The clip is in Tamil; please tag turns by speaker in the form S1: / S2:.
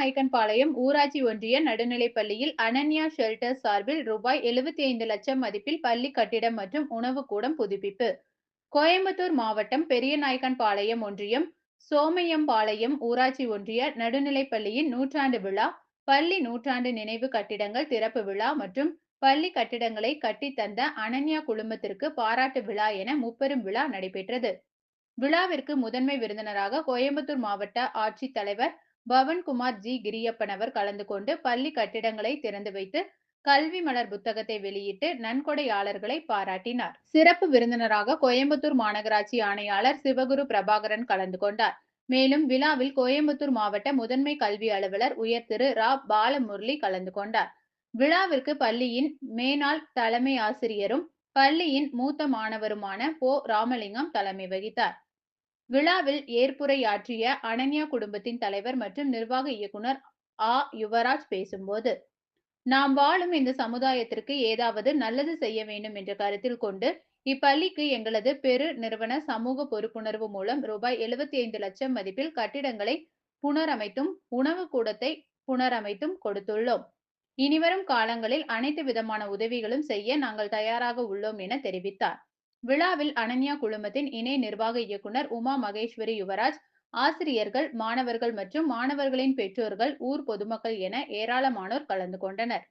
S1: நாயக்கன்பாளையம் ஊராட்சி ஒன்றிய நடுநிலைப்பள்ளியில் அனன்யா ஷெல்டர்ஸ் சார்பில் ரூபாய் 75 லட்சம் மதிப்பில் பள்ளி கட்டிடம் மற்றும் உணவுக்கூடம் புதுப்பிப்பு. கோயம்புத்தூர் மாவட்டம் பெரியநாயக்கன்பாளையம் ஒன்றியம் சோமையம்பாளையம் ஊராட்சி ஒன்றிய நடுநிலைப்பள்ளியின் நூற்றாண்டு விழா, பள்ளி நூற்றாண்டு நினைவு கட்டிடங்கள் திறப்பு விழா மற்றும் பள்ளி கட்டிடங்களை கட்டித்தந்த அனன்யா குழுமத்திற்கு பாராட்டு விழா என முப்பெரும் விழா நடைபெற்றது. விழாவிற்கு முதன்மை விருந்தினராக கோயம்புத்தூர் மாவட்ட ஆட்சித் தலைவர் பவன்குமார் ஜி கிரியப்பன் அவர் கலந்து கொண்டு பள்ளி கட்டிடங்களை திறந்து வைத்து கல்வி மலர் புத்தகத்தை வெளியிட்டு நன்கொடையாளர்களை பாராட்டினார். சிறப்பு விருந்தினராக கோயம்புத்தூர் மாநகராட்சி ஆணையாளர் சிவகுரு பிரபாகரன் கலந்து கொண்டார். மேலும் விழாவில் கோயம்புத்தூர் மாவட்ட முதன்மை கல்வி அலுவலர் உயர் திரு ரா பாலமுரளி கலந்து கொண்டார். விழாவிற்கு பள்ளியின் மேனாள் தலைமை ஆசிரியரும் பள்ளியின் மூத்த மாணவருமான போ ராமலிங்கம் தலைமை வகித்தார். விழாவில் ஏற்புரையாற்றிய அனன்யா குடும்பத்தின் தலைவர் மற்றும் நிர்வாக இயக்குனர் ஆ யுவராஜ் பேசும்போது, நாம் வாழும் இந்த சமுதாயத்திற்கு ஏதாவது நல்லது செய்ய வேண்டும் என்ற கருத்தில் கொண்டு இப்பள்ளிக்கு எங்களது பெரு நிறுவன சமூக பொறுப்புணர்வு மூலம் ரூபாய் 75 லட்சம் மதிப்பில் கட்டிடங்களை புனரமைத்தும் உணவு கூடத்தை புனரமைத்தும் கொடுத்துள்ளோம். இனிவரும் காலங்களில் அனைத்து விதமான உதவிகளும் செய்ய நாங்கள் தயாராக உள்ளோம் என தெரிவித்தார். விழாவில் அனன்யா குழுமத்தின் இணை நிர்வாக இயக்குனர் உமா மகேஸ்வரி யுவராஜ், ஆசிரியர்கள், மாணவர்கள் மற்றும் மாணவர்களின் பெற்றோர்கள், ஊர் பொதுமக்கள் என ஏராளமானோர் கலந்து கொண்டனர்.